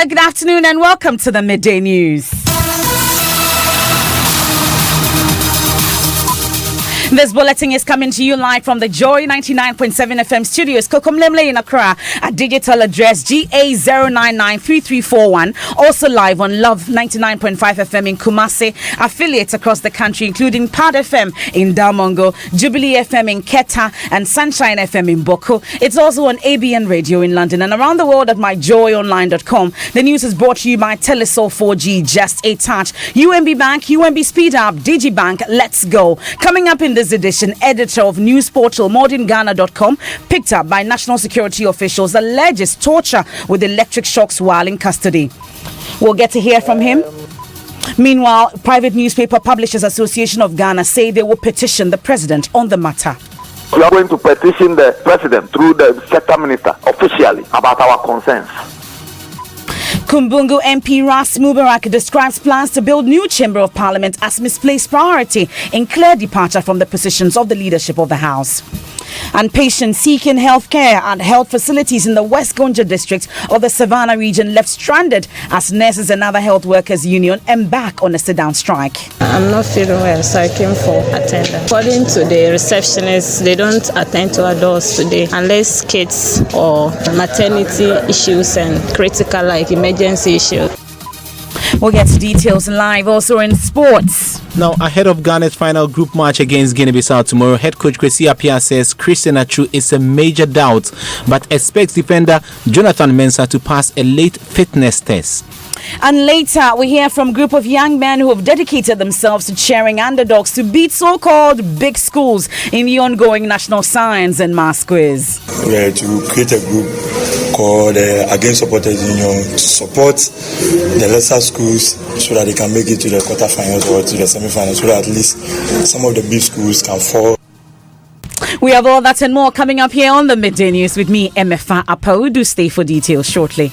Good afternoon and welcome to the Midday News. This bulletin is coming to you live from the Joy 99.7 FM studios, Kokomlemle in Accra, at digital address GA0993341. Also live on Love 99.5 FM in Kumasi, affiliates across the country, including Pad FM in Damongo, Jubilee FM in Keta, and Sunshine FM in Boko. It's also on ABN Radio in London and around the world at myjoyonline.com. The news is brought to you by Telesol 4G, just a touch. UMB Bank, UMB Speed Up, DigiBank, let's go. Coming up in this edition, editor of news portal modernghana.com, picked up by national security officials, alleges torture with electric shocks while in custody. We'll get to hear from him. Meanwhile, Private Newspaper Publishers Association of Ghana say they will petition the president on the matter. We are going to petition the president through the sector minister officially about our concerns. Kumbungu MP Ras Mubarak describes plans to build new Chamber of Parliament as misplaced priority in clear departure from the positions of the leadership of the House. And patients seeking healthcare at health facilities in the West Gonja district of the Savannah region left stranded as nurses and other health workers union embark on a sit-down strike. I'm not feeling well, so I came for attendance. According to the receptionists, they don't attend to our doors today unless kids or maternity issues and critical like emergency issues. We'll get to details live also in sports. Now, ahead of Ghana's final group match against Guinea-Bissau tomorrow, head coach Kwesi Appiah says Christian Atsu is a major doubt, but expects defender Jonathan Mensah to pass a late fitness test. And later, we hear from a group of young men who have dedicated themselves to cheering underdogs to beat so-called big schools in the ongoing National Science and Maths Quiz. We are to create a group called Against Supporters Union to support the lesser schools so that they can make it to the quarterfinals or to the semifinals, so that at least some of the big schools can fall. We have all that and more coming up here on the Midday News with me, Emefa Apo. Do stay for details shortly.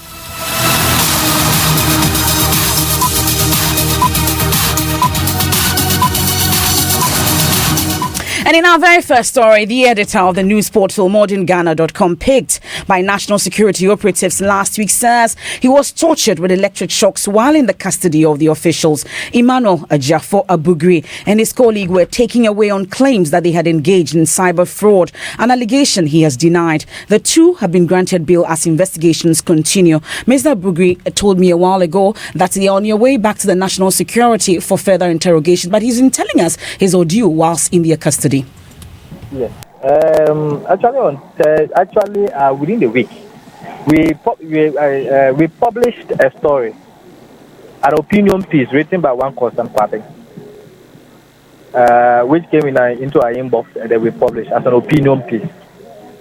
And in our very first story, the editor of the news portal modernghana.com, picked by national security operatives last week, says he was tortured with electric shocks while in the custody of the officials. Emmanuel Ajafo Abugri and his colleague were taken away on claims that they had engaged in cyber fraud, an allegation he has denied. The two have been granted bail as investigations continue. Mr. Abugri told me a while ago that they are on your way back to the national security for further interrogation, but he's been telling us his ordeal whilst in their custody. Yes. Actually, within the week, we published a story, an opinion piece written by one Constant Kwabeng, which came into our inbox and then we published as an opinion piece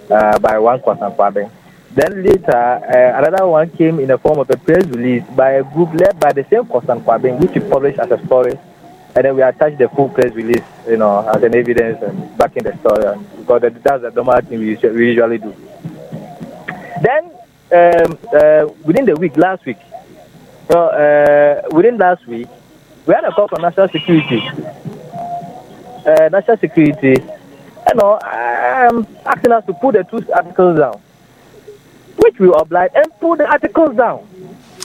by one Constant Kwabeng. Then later, another one came in the form of a press release by a group led by the same Constant Kwabeng, which we published as a story. And then we attach the full press release, as an evidence and backing the story, because that's the normal thing we usually do. Then, within the week, last week, we had a call from National Security. Asking us to put the two articles down, which we obliged and put the articles down.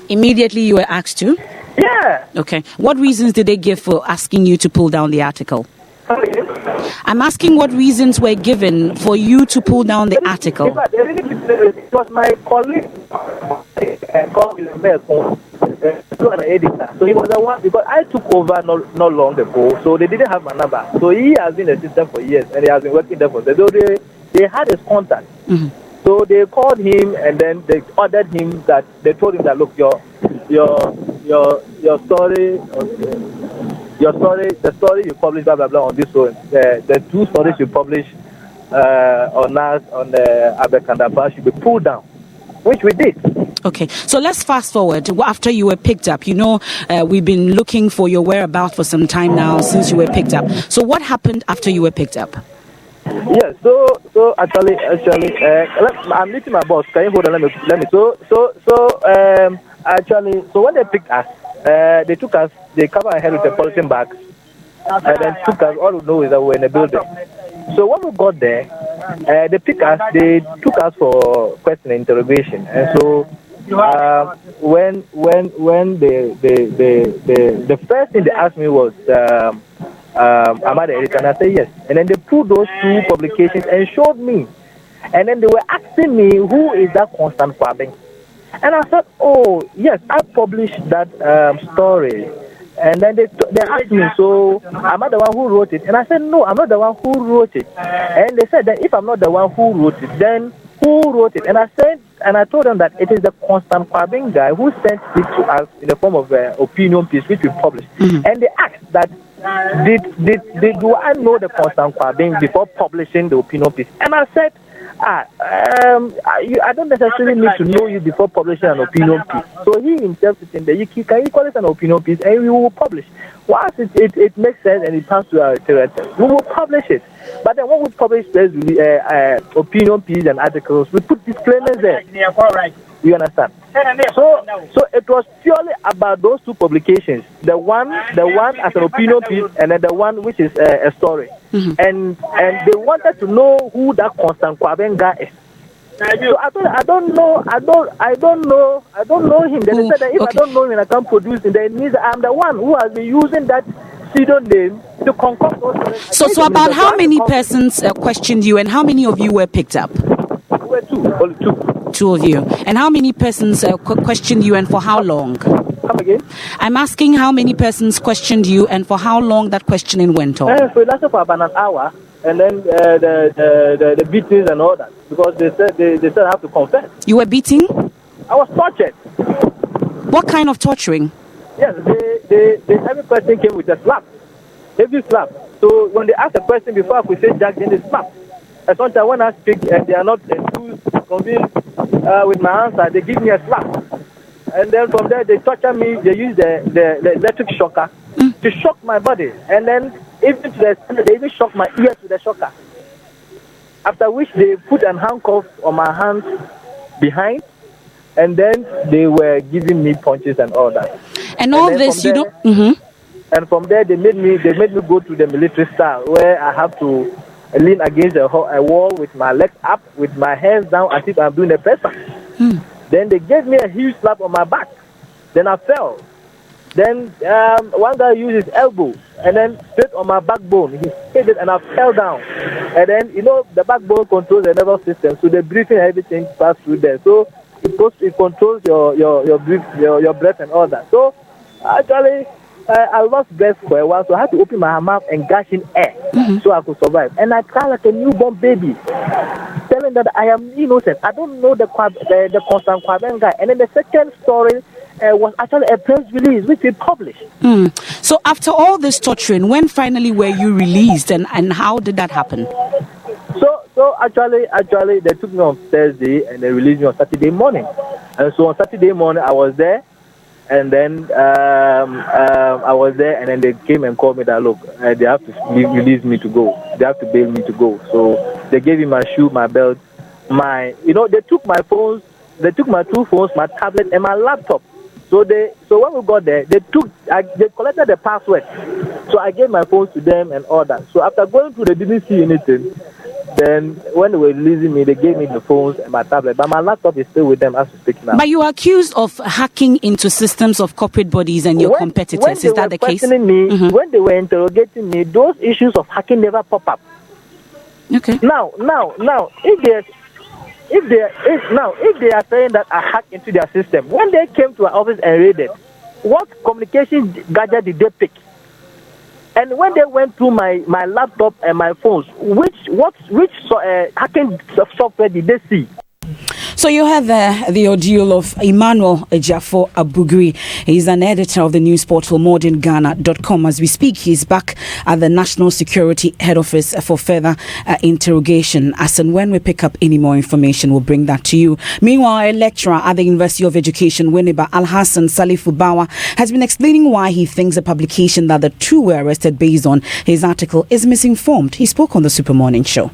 Immediately you were asked to? Yeah. Okay. What reasons did they give for asking you to pull down the article? Sorry? I'm asking what reasons were given for you to pull down the article. It was my colleague, called an editor. So he was the one, because I took over not long ago, so they didn't have my number. So he has been in the system for years, and he has been working there for years. So they had his contact. Mm-hmm. So they called him, and then they ordered him that, they told him that, look, your story, the story you published, blah blah blah, on this one, the two stories you published on us on the Abekandaba should be pulled down, which we did. Okay, so let's fast forward after you were picked up. We've been looking for your whereabouts for some time now since you were picked up. So what happened after you were picked up? Yes, so actually, I'm meeting my boss. Can you hold on? Let me. So when they picked us, they took us. They covered our head with the polythene bags, and then took us. All we know is that we're in a building. So when we got there, they picked us. They took us for question and interrogation, and so when the first thing they asked me was, am I the editor? And I said yes. And then they pulled those 2 publications and showed me. And then they were asking me, who is that Constant Kwabeng? And I said, oh, yes, I published that story. And then they asked me, so am I the one who wrote it? And I said, no, I'm not the one who wrote it. And they said that if I'm not the one who wrote it, then who wrote it? And I told them that it is the Constant Kwabeng guy who sent it to us in the form of an opinion piece which we published. And they asked that, do I know the Constant Kwabeng before publishing the opinion piece? And I said, I don't necessarily need to know you before publishing an opinion piece. So he himself is in there. You can call it an opinion piece and we will publish. Once it makes sense and it comes to our territory, we will publish it. But then when we publish opinion piece and articles, we put disclaimers there. You understand? So it was purely about those 2 publications. The one as an opinion piece, and then the one which is a story. And they wanted to know who that Constant Kwabeng guy is. So I don't know him. Then they said that if I don't know him and I can't produce him, then it means I'm the one who has been using that pseudonym to concoct those stories. So about how many persons questioned you, and how many of you were picked up? We were 2, only 2. 2 of you. And how many persons questioned you, and for how long? Come again? I'm asking how many persons questioned you, and for how long that questioning went on? So it lasted for about an hour, and then the beatings and all that, because they said I have to confess. You were beating? I was tortured. What kind of torturing? Yes, every person came with a slap, heavy slap. So when they ask a question before I could say Jack, then they slap. And sometimes when I speak and they are not too convinced with my answer, they give me a slap. And then from there, they torture me. They use the electric shocker to shock my body. And then even to the extent they even shock my ears with the shocker. After which they put a handcuff on my hands behind. And then they were giving me punches and all that. And all this, you don't... And from there, they made me go to the military style, where I have to lean against a wall with my legs up, with my hands down, as if I'm doing a press up. Then they gave me a huge slap on my back. Then I fell. Then one guy used his elbow and then straight on my backbone. He hit it and I fell down. And then, the backbone controls the nervous system. So the breathing and everything passed through there. So it controls your breath and all that. So actually, I lost breath for a while, so I had to open my mouth and gush in air so I could survive. And I cried like a newborn baby, telling that I am innocent. I don't know the Constant Kwabeng guy. And then the second story was actually a press release which we published. So after all this torturing, when finally were you released, and how did that happen? So actually they took me on Thursday and they released me on Saturday morning. And so on Saturday morning I was there. And then I was there, and then they came and called me that, look, they have to release me to go. They have to bail me to go. So they gave me my shoe, my belt, they took my phones, they took my 2 phones, my tablet, and my laptop. So when we got there, they collected the password. So I gave my phones to them and all that. So after going through, they didn't see anything. Then when they were releasing me, they gave me the phones and my tablet. But my laptop is still with them as we speak now. But you are accused of hacking into systems of corporate bodies and your competitors. Is that the case? When they were interrogating me, those issues of hacking never pop up. Okay. Now, if they are saying that I hacked into their system, when they came to our office and raided, what communication gadget did they pick? And when they went through my laptop and my phones, which hacking software did they see? So you have the ordeal of Emmanuel Ejafo Abugri. He's an editor of the news portal modernghana.com. As we speak, he's back at the National Security Head Office for further interrogation. As and when we pick up any more information, we'll bring that to you. Meanwhile, a lecturer at the University of Education, Winneba, Al-Hassan Salifu Bawa, has been explaining why he thinks the publication that the 2 were arrested based on his article is misinformed. He spoke on the Super Morning Show.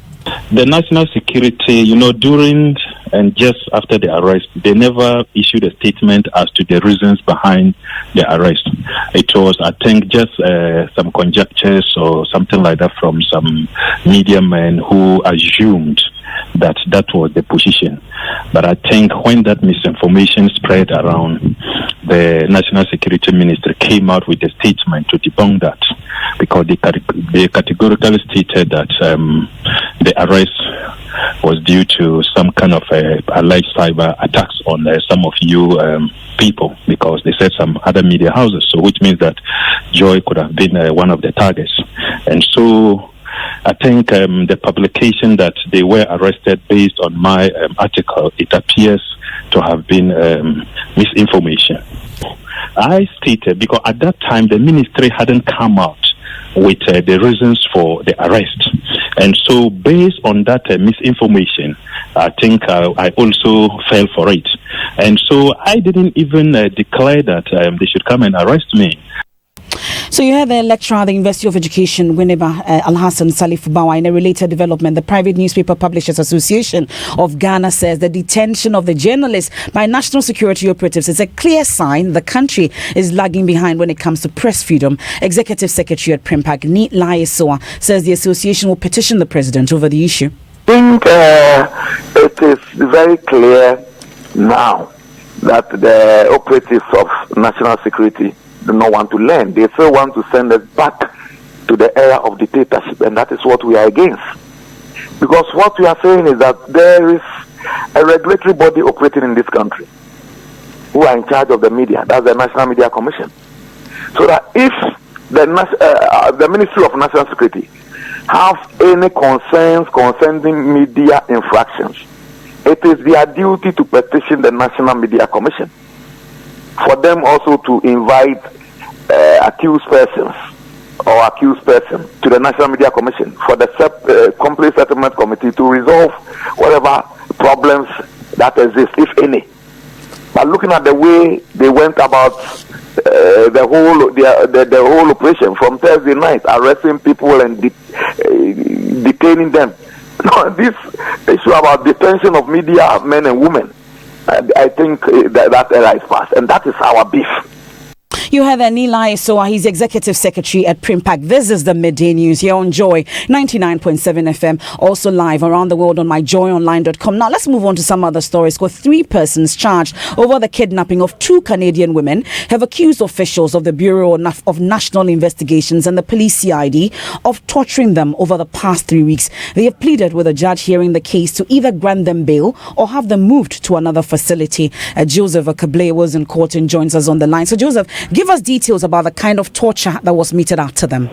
The national security, during and just after the arrest, they never issued a statement as to the reasons behind the arrest. It was, I think, just some conjectures or something like that from some media men who assumed that was the position. But I think when that misinformation spread around, the National Security Ministry came out with a statement to debunk that, because they categorically stated that the arrest was due to some kind of alleged cyber attacks on some of you people, because they said some other media houses, so which means that Joy could have been one of the targets. And so I think the publication that they were arrested based on my article, it appears to have been misinformation. I stated, because at that time the ministry hadn't come out with the reasons for the arrest. And so based on that misinformation, I think I also fell for it. And so I didn't even declare that they should come and arrest me. So you heard the lecturer at the University of Education, Winneba Alhassan Salif Bawa. In a related development, the Private Newspaper Publishers Association of Ghana says the detention of the journalist by national security operatives is a clear sign the country is lagging behind when it comes to press freedom. Executive Secretary at Primpak, Ni Layesoa, says the association will petition the president over the issue. I think it is very clear now that the operatives of national security do not want to learn. They still want to send us back to the era of dictatorship, and that is what we are against. Because what we are saying is that there is a regulatory body operating in this country who are in charge of the media. That's the National Media Commission. So that if the Ministry of National Security have any concerns concerning media infractions, it is their duty to petition the National Media Commission, for them also to invite accused persons or accused person to the National Media Commission for the complete settlement committee to resolve whatever problems that exist, if any. But looking at the way they went about the whole operation from Thursday night, arresting people and detaining them. No, this issue about detention of media men and women, I think that era is past, and that is our beef. You heard that Ni Layesoa, he's Executive Secretary at Primpak. This is the Midday News here on Joy 99.7 FM, also live around the world on myjoyonline.com. Now let's move on to some other stories. 3 persons charged over the kidnapping of 2 Canadian women have accused officials of the Bureau of National Investigations and the police CID of torturing them over the past 3 weeks. They have pleaded with a judge hearing the case to either grant them bail or have them moved to another facility. Joseph Akable was in court and joins us on the line. So Joseph, give us details about the kind of torture that was meted out to them.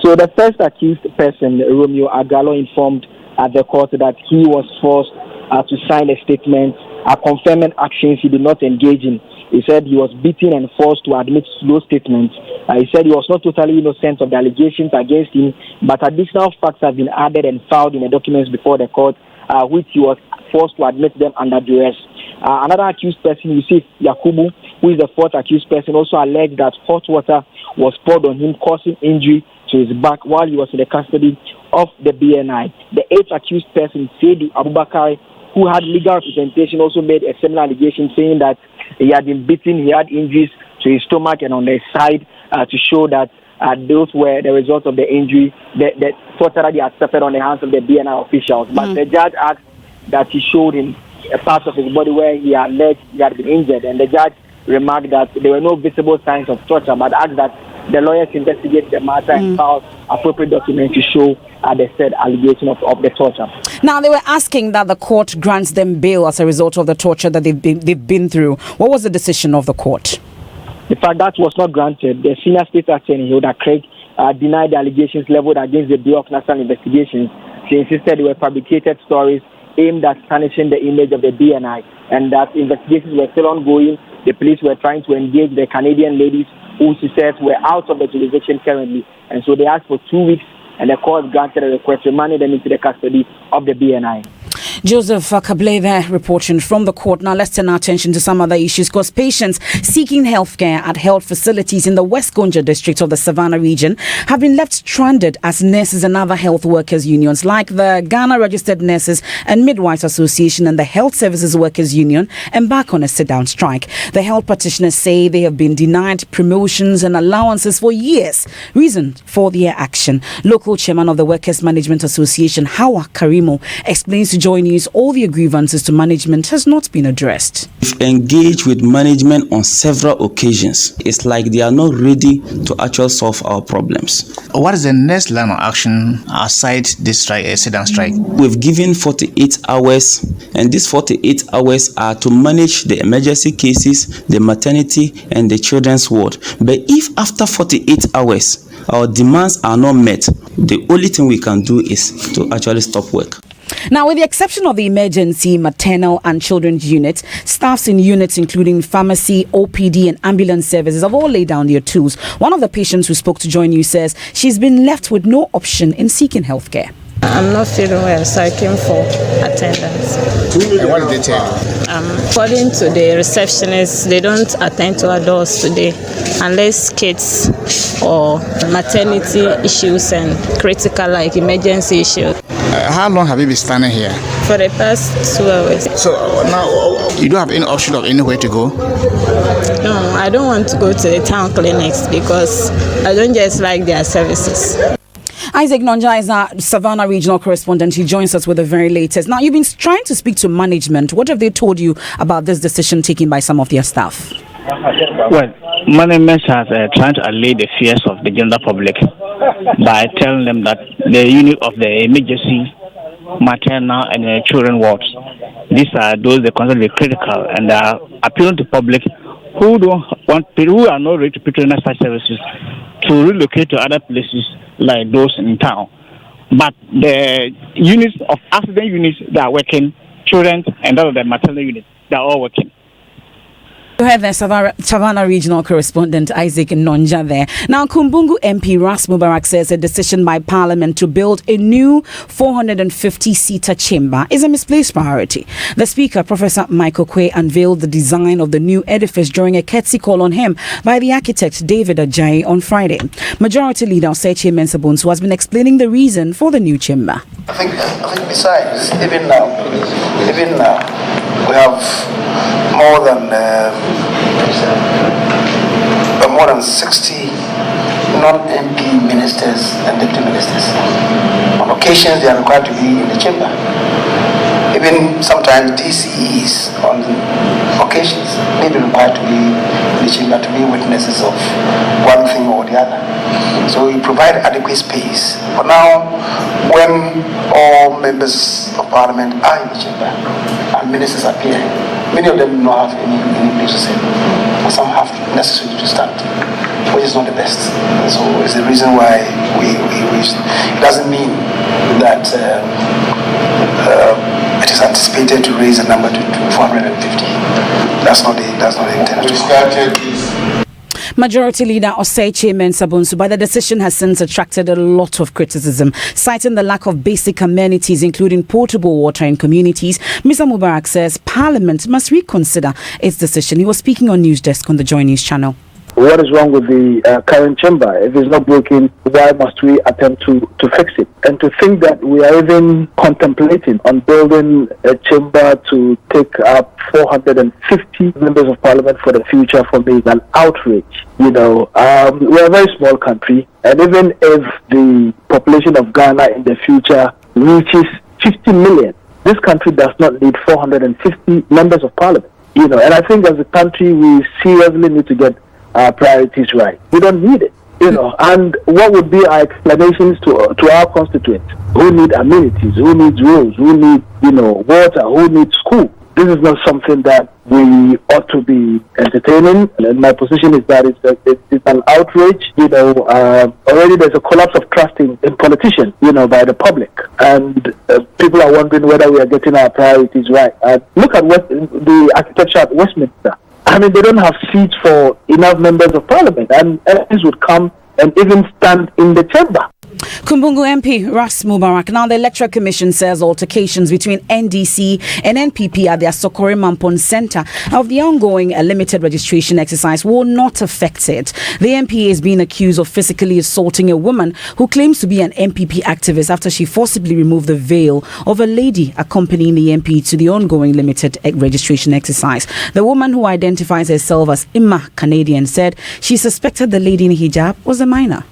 So the first accused person, Romeo Agalo, informed the court that he was forced to sign a statement confirming actions he did not engage in. He said he was beaten and forced to admit to those statements. He said he was not totally innocent of the allegations against him, but additional facts have been added and filed in the documents before the court, which he was forced to admit them under duress. Another accused person, Yusuf Yakubu, who is the 4th accused person, also alleged that hot water was poured on him, causing injury to his back while he was in the custody of the BNI. The 8th accused person, Seydi Abubakar, who had legal representation, also made a similar allegation saying that he had been beaten, he had injuries to his stomach and on the side to show that those were the result of the injury, the torture that he had suffered on the hands of the BNI officials. But the judge asked that he showed him a part of his body where he alleged he had been injured, and the judge remarked that there were no visible signs of torture, but asked that the lawyers investigate the matter and file appropriate documents to show the said allegation of the torture. Now, they were asking that the court grants them bail as a result of the torture that they've been through. What was the decision of the court? In fact, that was not granted. The senior state attorney, Hilda Craig, denied the allegations leveled against the Bureau of National Investigations. She insisted they were fabricated stories aimed at tarnishing the image of the BNI, and that investigations were still ongoing. The police were trying to engage the Canadian ladies who she said were out of the jurisdiction currently, and so they asked for 2 weeks, and the court granted a request remanding them into the custody of the BNI. Joseph Kable there reporting from the court. Now let's turn our attention to some other issues because patients seeking healthcare at health facilities in the West Gonja district of the Savannah region have been left stranded as nurses and other health workers unions like the Ghana Registered Nurses and Midwives Association and the Health Services Workers Union embark on a sit-down strike. The health practitioners say they have been denied promotions and allowances for years. Reason for their action. Local chairman of the Workers Management Association, Hawa Karimo, explains to Joy News all the grievances to management has not been addressed. We've engaged with management on several occasions. It's like they are not ready to actually solve our problems. What is the next line of action aside this strike, sit-down strike? We've given 48 hours, and these 48 hours are to manage the emergency cases, the maternity, and the children's ward. But if after 48 hours our demands are not met, the only thing we can do is to actually stop work. Now, with the exception of the emergency, maternal and children's units, staffs in units including pharmacy, OPD and ambulance services have all laid down their tools. One of the patients who spoke to Joy News says she's been left with no option in seeking healthcare. I'm not feeling well, so I came for attendance. And what did they tell you? According to the receptionist, they don't attend to our doors today unless kids or maternity issues and critical like emergency issues. How long have you been standing here? For the past 2 hours. So now you don't have any option of anywhere to go? No, I don't want to go to the town clinics because I don't just like their services. Isaac Nonja is our Savannah regional correspondent. He joins us with the very latest. Now, you've been trying to speak to management. What have they told you about this decision taken by some of their staff? Well, management has tried to allay the fears of the general public by telling them that the unit of the emergency, maternal and children wards, these are those that consider the critical and are appealing to public who are not ready to patronize such services to relocate to other places like those in town. But the units of accident units that are working, children and other the maternal units, they are all working. You heard the Savannah regional correspondent Isaac Nonja there. Now, Kumbungu MP Ras Mubarak says a decision by Parliament to build a new 450-seater chamber is a misplaced priority. The Speaker, Professor Michael Quay, unveiled the design of the new edifice during a courtesy call on him by the architect David Ajayi on Friday. Majority Leader Osechi Mensah-Bonsu has been explaining the reason for the new chamber. I think besides, even now, we have more than 60 non-MP ministers and deputy ministers. On occasions, they are required to be in the chamber. Even sometimes DCEs on occasions may be required to be in the chamber to be witnesses of one thing or the other. So we provide adequate space. But now, when all members of parliament are in the chamber and ministers appear, many of them do not have any place to sit. Some have necessarily to stand, which is not the best. So it's the reason why it doesn't mean that it is anticipated to raise the number to 450. That's not the intention. Majority Leader Osechi Mensah-Bonsu, by the decision has since attracted a lot of criticism, citing the lack of basic amenities, including potable water in communities. Mr. Mubarak says Parliament must reconsider its decision. He was speaking on News Desk on the Joy News channel. What is wrong with the current chamber? If it's not broken, why must we attempt to fix it? And to think that we are even contemplating on building a chamber to take up 450 members of parliament for the future, for me is an outrage. We're a very small country, and even if the population of Ghana in the future reaches 50 million, this country does not need 450 members of parliament. And I think as a country, we seriously need to get our priorities right. We don't need it, and what would be our explanations to our constituents who need amenities, who needs roads, who need, water, who needs school? This is not something that we ought to be entertaining, and my position is that it's an outrage. Already there's a collapse of trust in politicians, by the public, and people are wondering whether we are getting our priorities right. Look at the architecture at Westminster. I mean, they don't have seats for enough members of parliament, and MPs would come and even stand in the chamber. Kumbungu MP Ras Mubarak. Now, the Electoral Commission says altercations between NDC and NPP at their Sokore Mampon Center of the ongoing limited registration exercise will not affect it. The MP is being accused of physically assaulting a woman who claims to be an MPP activist after she forcibly removed the veil of a lady accompanying the MP to the ongoing limited registration exercise. The woman, who identifies herself as Imma Canadian, said she suspected the lady in hijab was a minor.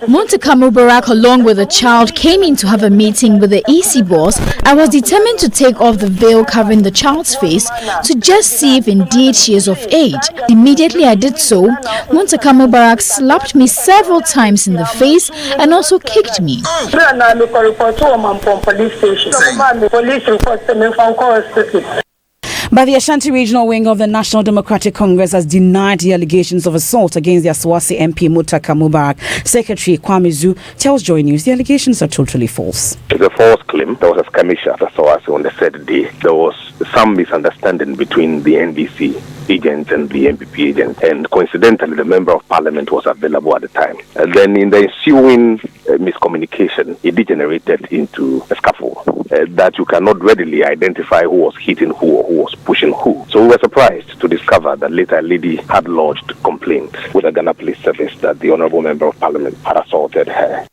Muntaka Mubarak, along with a child, came in to have a meeting with the EC boss. I was determined to take off the veil covering the child's face to just see if indeed she is of age. Immediately I did so. Muntaka Mubarak slapped me several times in the face and also kicked me. But the Ashanti Regional Wing of the National Democratic Congress has denied the allegations of assault against the Asawase MP Muntaka Mubarak. Secretary Kwame Zu tells Joy News the allegations are totally false. It's a false claim. There was a skirmish at Asawase on the third day. There was some misunderstanding between the NDC agents and the MPP agents, and coincidentally the Member of Parliament was available at the time. And then in the ensuing miscommunication, it degenerated into a scuffle that you cannot readily identify who was hitting who or who was pushing who. So we were surprised to discover that later a lady had lodged complaint with the Ghana Police Service that the Honourable Member of Parliament had assaulted her.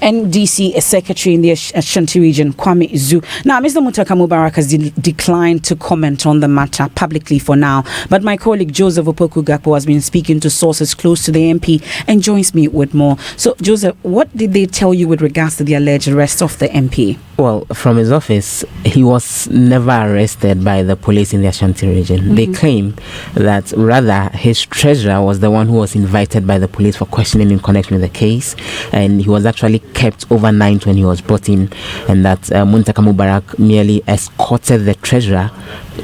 NDC Secretary in the Ashanti region, Kwame Zu. Now, Mr. Muntaka Mubarak has declined to comment on the matter publicly for now, but my colleague Joseph Opoku-Gakpo has been speaking to sources close to the MP and joins me with more. So, Joseph, what did they tell you with regards to the alleged arrest of the MP? Well, from his office, he was never arrested by the police in the Ashanti region. Mm-hmm. They claim that rather his treasurer was the one who was invited by the police for questioning in connection with the case, and he was actually kept overnight when he was brought in, and that Muntaka Mubarak merely escorted the treasurer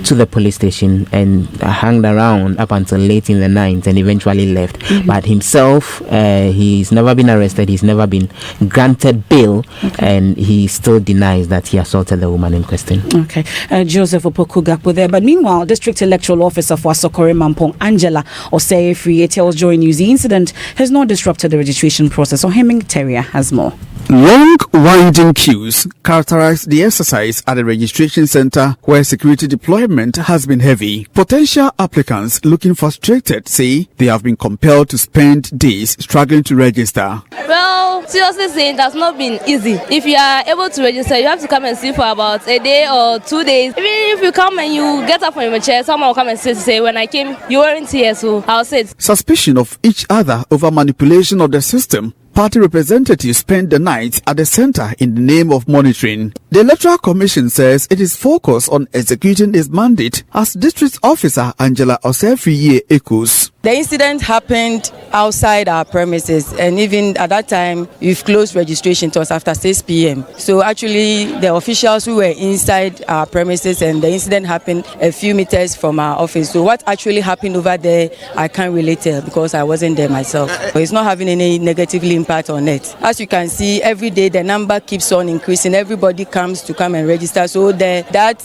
to the police station and hung around up until late in the night and eventually left. Mm-hmm. But himself, he's never been arrested, he's never been granted bail, and he still denies that he assaulted the woman in question. Okay, Joseph Opoku-Gakpo there. But meanwhile, District Electoral Officer for Sokore Mampong, Angela Osei-Free, tells Joy News the incident has not disrupted the registration process. Or Hemming Terrier has more. Long, winding queues characterize the exercise at the registration center, where security deployment has been heavy. Potential applicants looking frustrated say they have been compelled to spend days struggling to register. Well, seriously saying, it has not been easy. If you are able to register, you have to come and sit for about a day or 2 days. Even if you come and you get up from your chair, someone will come and sit to say, when I came, you weren't here, so I'll sit. Suspicion of each other over manipulation of the system. Party representatives spend the night at the center in the name of monitoring. The Electoral Commission says it is focused on executing its mandate, as District Officer Angela Osei-Free echoes. The incident happened outside our premises, and even at that time, we've closed registration to us after 6 p.m. So actually, the officials who were inside our premises, and the incident happened a few meters from our office. So what actually happened over there, I can't really tell because I wasn't there myself. But it's not having any negative impact on it. As you can see, every day the number keeps on increasing. Everybody comes to come and register. So that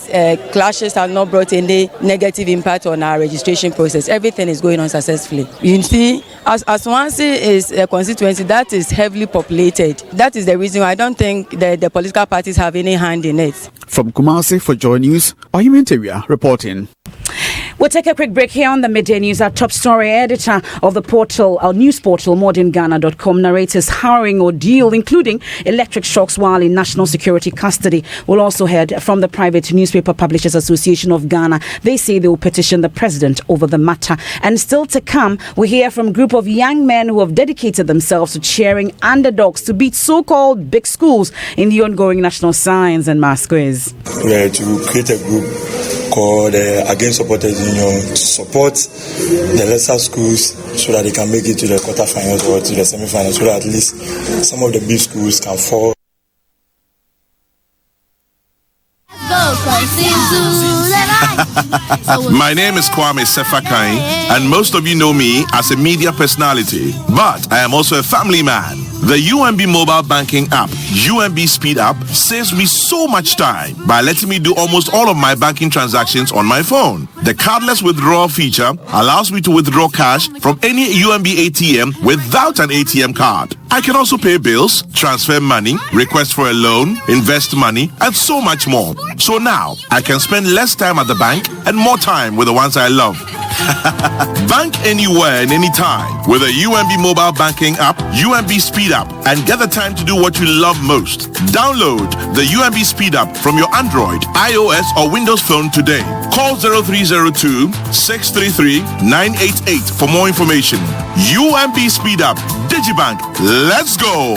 clashes have not brought any negative impact on our registration process. Everything is going on successfully. You see, as Asawase is a constituency that is heavily populated. That is the reason why I don't think the political parties have any hand in it. From Kumasi for Joy News, Hemming Terrier reporting. We'll take a quick break here on the Midday News. Our top story editor of the portal, our news portal, modernghana.com, narrates his harrowing ordeal, including electric shocks while in national security custody. We'll also hear from the Private Newspaper Publishers Association of Ghana. They say they will petition the president over the matter. And still to come, we hear from a group of young men who have dedicated themselves to cheering underdogs to beat so-called big schools in the ongoing National Science and Maths Quiz. We're to create a group called Against Supporters Union to support the lesser schools so that they can make it to the quarterfinals or to the semifinals, so that at least some of the big schools can fall. My name is Kwame Sefakai, and most of you know me as a media personality, but I am also a family man. The UMB mobile banking app, UMB Speed App, saves me so much time by letting me do almost all of my banking transactions on my phone. The cardless withdrawal feature allows me to withdraw cash from any UMB ATM without an ATM card. I can also pay bills, transfer money, request for a loan, invest money, and so much more. So now, I can spend less time at the bank and more time with the ones I love. Bank anywhere and anytime with a UMB mobile banking app, UMB Speed App, and get the time to do what you love most. Download the UMB Speed App from your Android, iOS, or Windows phone today. Call 0302-633-988 for more information. UMB Speed App, Digibank, let's go!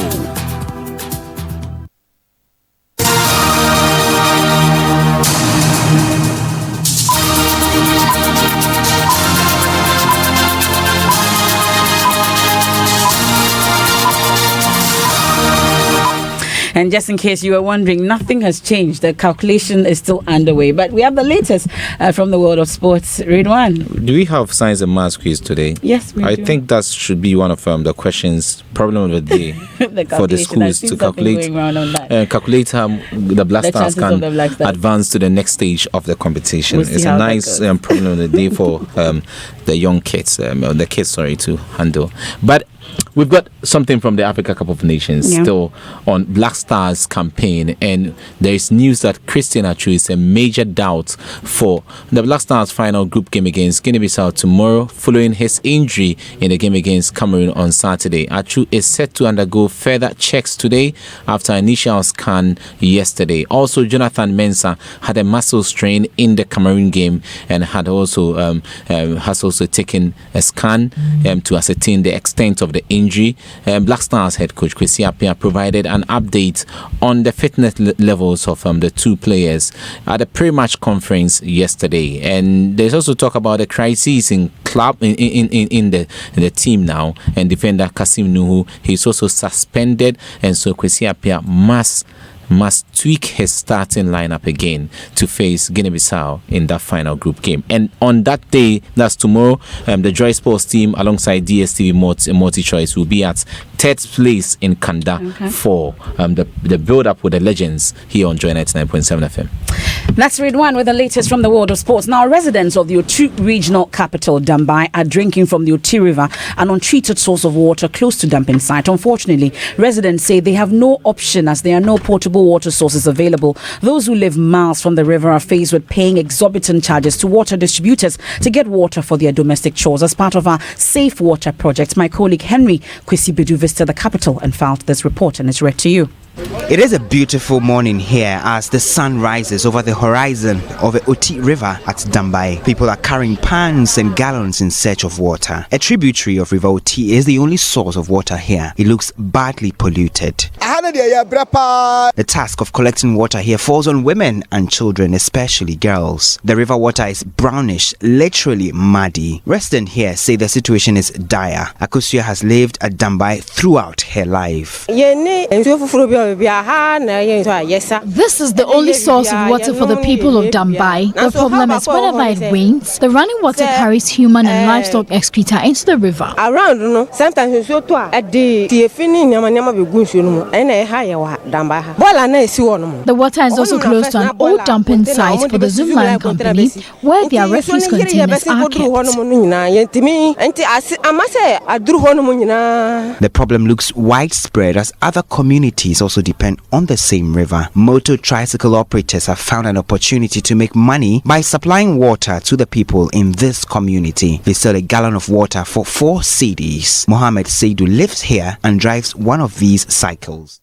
And just in case you were wondering, nothing has changed. The calculation is still underway. But we have the latest from the world of sports. Ridwan. Do we have science and maths quiz today? Yes, we do. I think that should be one of the questions, problem of the day for the schools to calculate. Calculate how the Black Stars can advance to the next stage of the competition. It's a nice problem of the day for the young kids, to handle. But we've got something from the Africa Cup of Nations still on Black Stars campaign, and there is news that Christian Atsu is a major doubt for the Black Stars final group game against Guinea-Bissau tomorrow following his injury in the game against Cameroon on Saturday. Atsu is set to undergo further checks today after initial scan yesterday. Also, Jonathan Mensah had a muscle strain in the Cameroon game and has also taken a scan to ascertain the extent of the injury. Black Stars head coach Kwesi Appiah provided an update on the fitness levels of the two players at a pre-match conference yesterday. And there's also talk about the crisis in the team now, and defender Kasim Nuhu, he's also suspended, and so Kwesi Appiah must tweak his starting lineup again to face Guinea-Bissau in that final group game. And on that day, that's tomorrow, the Joy Sports team alongside DSTV Multi-Choice will be at third place in Kanda for the build-up with the legends here on Joy 99.7 FM. That's Ridwan with the latest from the world of sports. Now, residents of the Otu regional capital, Dambai, are drinking from the Oti River, an untreated source of water close to dumping site. Unfortunately, residents say they have no option as there are no potable water sources available. Those who live miles from the river are faced with paying exorbitant charges to water distributors to get water for their domestic chores. As part of our Safe Water project, my colleague Henry Kwesi Bedu visited the capital and filed this report, and it's read to you. It is a beautiful morning here as the sun rises over the horizon of the Oti River at Dambai. People are carrying pans and gallons in search of water. A tributary of River Oti is the only source of water here. It looks badly polluted. The task of collecting water here falls on women and children, especially girls. The river water is brownish, literally muddy. Residents here say the situation is dire. Akusua has lived at Dambai throughout her life. This is the only source of water for the people of Dambai. The problem is whenever it rains, the running water carries human and livestock excreta into the river. The water is also close to an old dumping site for the Zoomline company where their refuse containers are kept. The problem looks widespread as other communities also depend on the same river. Motor tricycle operators have found an opportunity to make money by supplying water to the people in this community. They sell a gallon of water for 4 cedis. Mohammed Seidu lives here and drives one of these cycles.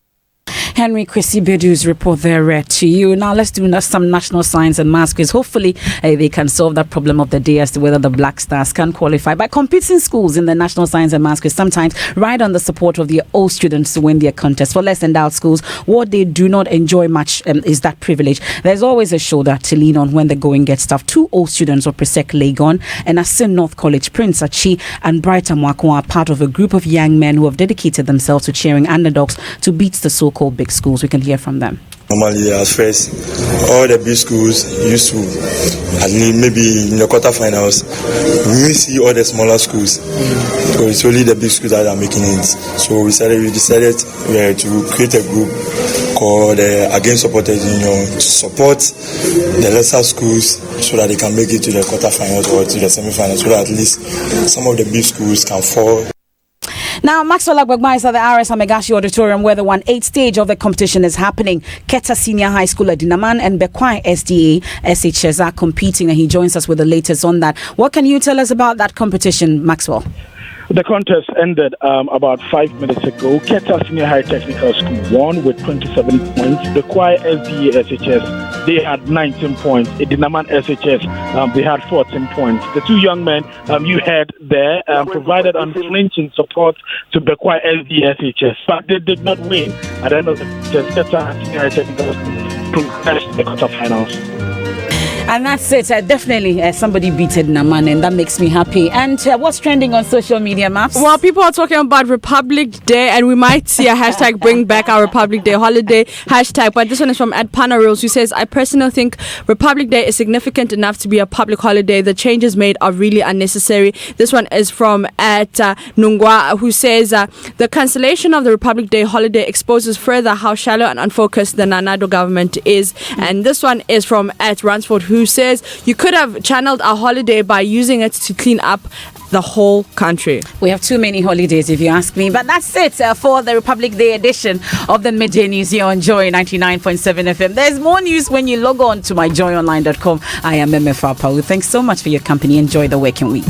Henry Kwesi Bedu's report there read to you. Now let's do some national science and maths quiz. Hopefully they can solve that problem of the day as to whether the Black Stars can qualify by competing schools in the national science and maths quiz. Sometimes ride on the support of the old students to win their contest. For less endowed schools, what they do not enjoy much is that privilege. There's always a shoulder to lean on when the going gets tough. 2 old students of Presec Legon and Asin North College, Prince Achi and Brighton Mwako, are part of a group of young men who have dedicated themselves to cheering underdogs to beat the so-called big schools. We can hear from them. Normally, at first, all the big schools used to, at least maybe in the quarterfinals, we see all the smaller schools. So it's only the big schools that are making it. So we decided to create a group called Against Supporters Union to support the lesser schools so that they can make it to the quarterfinals or to the semifinals, so that at least some of the big schools can fall. Now, Maxwell Agbagba is at the RS Amegashi Auditorium where the 1/8 stage of the competition is happening. Keta Senior High School at Dinaman and Bekwai SDA SHS are competing, and he joins us with the latest on that. What can you tell us about that competition, Maxwell? The contest ended about 5 minutes ago. Keta Senior High Technical School won with 27 points. Bekwai SDA SHS, they had 19 points. Dinaman SHS, they had 14 points. The two young men you heard there provided unflinching support to Bekwai SDA SHS, but they did not win. At the end of the contest, Keta Senior High Technical School progressed to the quarterfinals. And that's it. Definitely somebody beated Naman, and that makes me happy. And what's trending on social media, Maps? Well, people are talking about Republic Day, and we might see a hashtag bring back our Republic Day holiday hashtag. But this one is from @Panarules, who says, I personally think Republic Day is significant enough to be a public holiday. The changes made are really unnecessary. This one is from @Nungwa, who says, the cancellation of the Republic Day holiday exposes further how shallow and unfocused the Nanado government is. And this one is from @Ransford, who says you could have channeled our holiday by using it to clean up the whole country. We have too many holidays, if you ask me. But that's it for the Republic Day edition of the Midday News here on Joy 99.7 FM. There's more news when you log on to myjoyonline.com. I am MF Apau. Thanks so much for your company. Enjoy the working week.